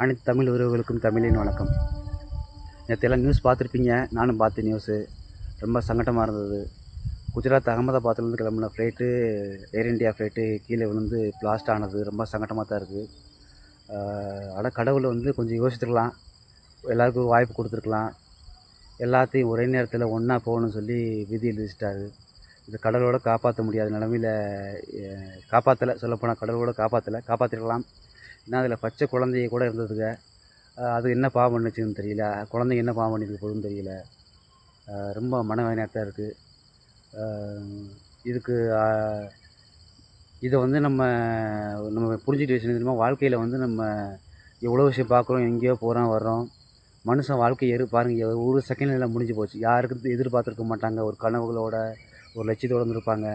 அனைத்து தமிழ் உறவுகளுக்கும் தமிழின் வணக்கம். நேற்றெல்லாம் நியூஸ் பார்த்துருப்பீங்க. நானும் பார்த்தேன் நியூஸு. ரொம்ப சங்கடமாக இருந்தது. குஜராத் அகமதாபாத்லேருந்து கிளம்புன ஃப்ளைட்டு, ஏர் இண்டியா ஃப்ளைட்டு கீழே விழுந்து பிளாஸ்ட் ஆனது ரொம்ப சங்கடமாக தான் இருக்குது. ஆனால் கடவுள் கொஞ்சம் யோசித்துருக்கலாம். எல்லாருக்கும் ஒரு வாய்ப்பு கொடுத்துருக்கலாம். எல்லாத்தையும் ஒரே நேரத்தில் ஒன்றா போகணும்னு சொல்லி விதி எழுதிச்சிட்டாரு. இந்த கடவுளோட காப்பாற்ற முடியாத நிலமையில் காப்பாற்றலை. சொல்லப்போனால் கடவுளோட காப்பாற்றிருக்கலாம். ஏன்னா அதில் பச்சை குழந்தைய கூட இருந்ததுங்க. அது என்ன பாவம் பண்ணுச்சுன்னு தெரியல. குழந்தைங்க என்ன பாவம் பண்ணியிருக்கு போதுன்னு தெரியல. ரொம்ப மனவேதனையாக தான் இருக்குது. இதுக்கு இதை நம்ம புரிஞ்சுக்கிட்டு விஷயம் தெரியுமா, வாழ்க்கையில் நம்ம எவ்வளோ விஷயம் பார்க்குறோம், எங்கேயோ போகிறோம் வர்றோம். மனுஷன் வாழ்க்கை பாருங்கள், ஒரு செகண்டில் முடிஞ்சு போச்சு. யாருக்கும் எதிர்பார்த்துருக்க மாட்டாங்க. ஒரு கனவுகளோட ஒரு லட்சியத்தோடு இருந்திருப்பாங்க.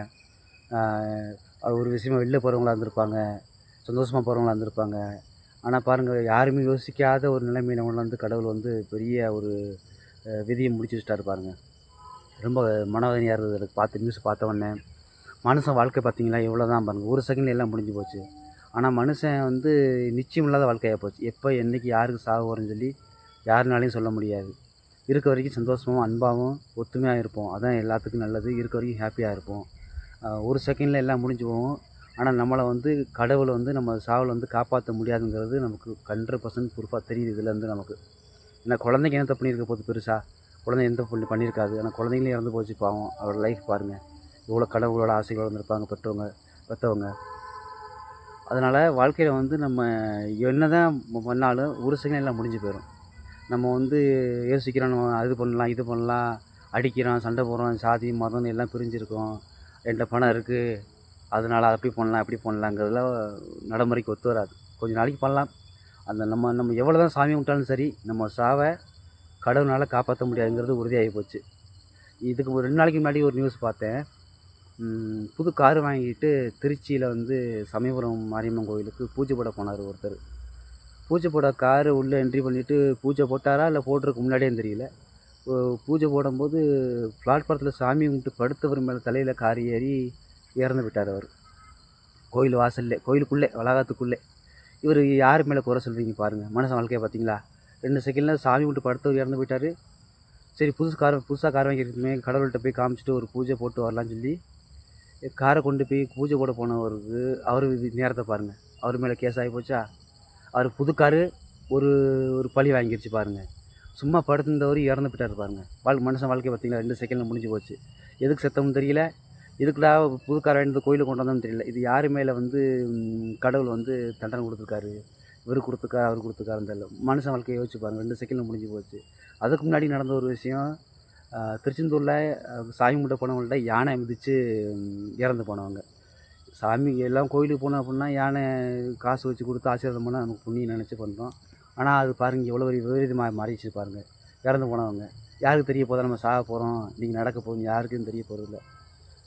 அது ஒரு விஷயமா வெளில போகிறவங்களா இருந்திருப்பாங்க, சந்தோஷமாக போகிறவங்களா இருந்திருப்பாங்க. ஆனால் பாருங்கள், யாருமே யோசிக்காத ஒரு நிலைமையில் கொண்டு கடவுள் பெரிய ஒரு விதியை முடிச்சு வச்சுட்டாரு பாருங்கள். ரொம்ப மனவேதனையாக இருந்தது எனக்கு நியூஸ் பார்த்த உடனே. மனுஷன் வாழ்க்கை பார்த்தீங்களா எவ்வளோ தான் பாருங்கள், ஒரு செகண்டில் எல்லாம் முடிஞ்சு போச்சு. ஆனால் மனுஷன் நிச்சயம் இல்லாத வாழ்க்கையாக போச்சு. எப்போ என்றைக்கு யாருக்கு சாவு வரும்னு சொல்லி யாருனாலையும் சொல்ல முடியாது. இருக்க வரைக்கும் சந்தோஷமாகவும் அன்பாகவும் ஒத்துமையாக இருப்போம். அதான் எல்லாத்துக்கும் நல்லது. இருக்க வரைக்கும் ஹாப்பியாக இருப்போம். ஒரு செகண்டில் எல்லாம் முடிஞ்சு போவோம். ஆனால் நம்மளை கடவுள் நம்ம சாவில் காப்பாற்ற முடியாதுங்கிறது நமக்கு 100% ப்ரூஃபாக தெரியுது இதுலேருந்து நமக்கு. ஏன்னா குழந்தைங்க என்ன தப்பு பண்ணியிருக்க போது பெருசாக? குழந்தை எந்த பண்ணியிருக்காது. ஆனால் குழந்தைங்களும் இறந்து போச்சு பாவம். அவரோட லைஃப் பாருங்கள். எவ்வளோ கடவுளோட ஆசைகள் வந்திருப்பாங்க பெற்றவங்க. அதனால் வாழ்க்கையில் நம்ம என்ன தான் பண்ணாலும் ஒரு செகண்ட் எல்லாம் முடிஞ்சு போயிடும். நம்ம யோசிக்கிறோம், நம்ம அது பண்ணலாம் இது பண்ணலாம், அடிக்கிறோம், சண்டை போடுறோம், சாதி மதம் எல்லாம் பிரிஞ்சிருக்கோம், என்கிட்ட பணம் இருக்குது, அதனால் அப்படி பண்ணலாம் இப்படி பண்ணலாங்கிறதுலாம் நடைமுறைக்கு ஒத்து வராது. கொஞ்சம் நாளைக்கு பண்ணலாம். அந்த நம்ம எவ்வளோ தான் சாமி கும்பிட்டாலும் சரி, நம்ம சாவை கடவுளால் காப்பாற்ற முடியாதுங்கிறது உறுதியாகி போச்சு. இதுக்கு ஒரு 2 நாளைக்கு முன்னாடி ஒரு நியூஸ் பார்த்தேன். புது காரு வாங்கிட்டு திருச்சியில் சமயபுரம் மாரியம்மன் கோயிலுக்கு பூஜை போட போனார் ஒருத்தர். பூஜை போட காரு உள்ளே என்ட்ரி பண்ணிவிட்டு பூஜை போட்டாரா இல்லை போடுறதுக்கு முன்னாடியே தெரியல. பூஜை போடும்போது பிளாட்பாரத்தில் சாமி கும்பிட்டு படுத்தவர் மேலே தலையில் கார் ஏறி இறந்து விட்டார் அவர். கோயில் வாசல்லே, கோயிலுக்குள்ளே, வளாகத்துக்குள்ளே. இவர் யார் மேலே குறை சொல்கிறீங்க பாருங்கள். மனுஷன் வாழ்க்கையை பார்த்தீங்களா? 2 செகண்டில் சாமி கும்பிட்டு படுத்தவர் இறந்து போயிட்டார். சரி, புதுசாக கார் வாங்கியிருக்குமே, கடவுள்கிட்ட போய் காமிச்சிட்டு ஒரு பூஜை போட்டு வரலான்னு சொல்லி காரை கொண்டு போய் பூஜை போட போனவருக்கு அவர் நேரத்தை பாருங்கள். அவர் மேலே கேஸ் ஆகி போச்சா? அவர் புது காரு ஒரு ஒரு பழி வாங்கிருச்சு பாருங்கள். சும்மா படுத்திருந்தவர் இறந்து போயிட்டார் பாருங்கள். மனுஷன் வாழ்க்கை பார்த்தீங்களா? 2 செகண்டில் முடிஞ்சு போச்சு. எதுக்கு செத்தமும் தெரியல, எதுக்குடா புது கார் வாங்கிட்டு கோயிலுக்கு கொண்டு வந்தோம்னு தெரியல. இது யார் மேலே கடவுள் தண்டனை கொடுத்துருக்காரு? இவர் கொடுத்துருக்காரு, அவர் கொடுத்துருக்காருன்னு தெரியல. மனுஷன் வாழ்க்கையை யோசிச்சு பாருங்கள். 2 செகண்டில் முடிஞ்சு போச்சு. அதுக்கு முன்னாடி நடந்த ஒரு விஷயம், திருச்செந்தூரில் சாமி கும்பிட்ட போனவங்கள்ட்ட யானை மிதித்து இறந்து போனவங்க. சாமி எல்லாம் கோயிலுக்கு போனோம் அப்படின்னா யானை காசு வச்சு கொடுத்து ஆசீர்வாதம் பண்ணால் நமக்கு புண்ணியம் நினச்சி பண்ணுறோம். ஆனால் அது பாருங்கள் எவ்வளோ பெரிய விபரீதமாக மாறிடுச்சு பாருங்கள். இறந்து போனவங்க யாருக்கு தெரிய போதா நம்ம சாக போகிறோம், இன்றைக்கி நடக்க போகுது, யாருக்கும் தெரிய போகிறதில்ல.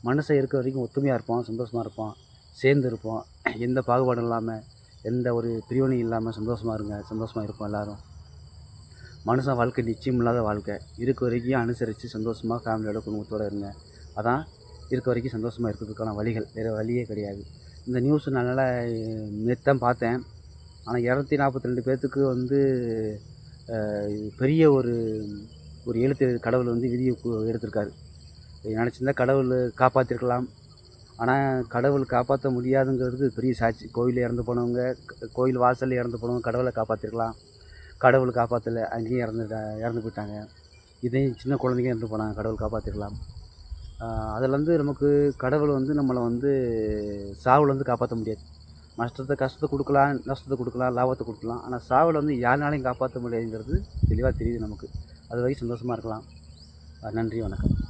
மனுஷன் இருக்க வரைக்கும் ஒத்துமையாக இருப்போம், சந்தோஷமாக இருப்போம், சேர்ந்து இருப்போம். எந்த பாகுபாடும் இல்லாமல், எந்த ஒரு பிரிவினையும் இல்லாமல் சந்தோஷமாக சந்தோஷமாக இருப்போம் எல்லோரும். மனுஷன் வாழ்க்கை நிச்சயம் இல்லாத வாழ்க்கை. இருக்க வரைக்கும் அனுசரித்து சந்தோஷமாக ஃபேமிலியோட குடும்பத்தோடு இருங்க. அதான் இருக்க வரைக்கும் சந்தோஷமாக இருக்கிறதுக்கான வழிகள். வேறு வழியே கிடையாது. இந்த நியூஸ் நல்லா நேற்று தான் பார்த்தேன். ஆனால் 242 பேர்த்துக்கு பெரிய ஒரு எழுத்து கடவுள் விதியை எடுத்திருக்காரு. நினச்சிருந்தா கடவுள் காப்பாற்றிருக்கலாம். ஆனால் கடவுள் காப்பாற்ற முடியாதுங்கிறதுக்கு பெரிய சாட்சி. கோயிலில் இறந்து போனவங்க, கோயில் வாசலில் இறந்து போனவங்க கடவுளை காப்பாற்றிருக்கலாம். கடவுள் காப்பாற்றலை, அங்கேயும் இறந்து போயிட்டாங்க. இதையும் சின்ன குழந்தைங்க இறந்து போனாங்க, கடவுள் காப்பாற்றிருக்கலாம். அதில் நமக்கு கடவுள் நம்மளை சாவில் காப்பாற்ற முடியாது. கஷ்டத்தை கொடுக்கலாம், நஷ்டத்தை கொடுக்கலாம், லாபத்தை கொடுக்கலாம். ஆனால் சாவில் யாருனாலையும் காப்பாற்ற முடியாதுங்கிறது தெளிவாக தெரியுது நமக்கு. அது வரைக்கும் சந்தோஷமாக இருக்கலாம். நன்றி, வணக்கம்.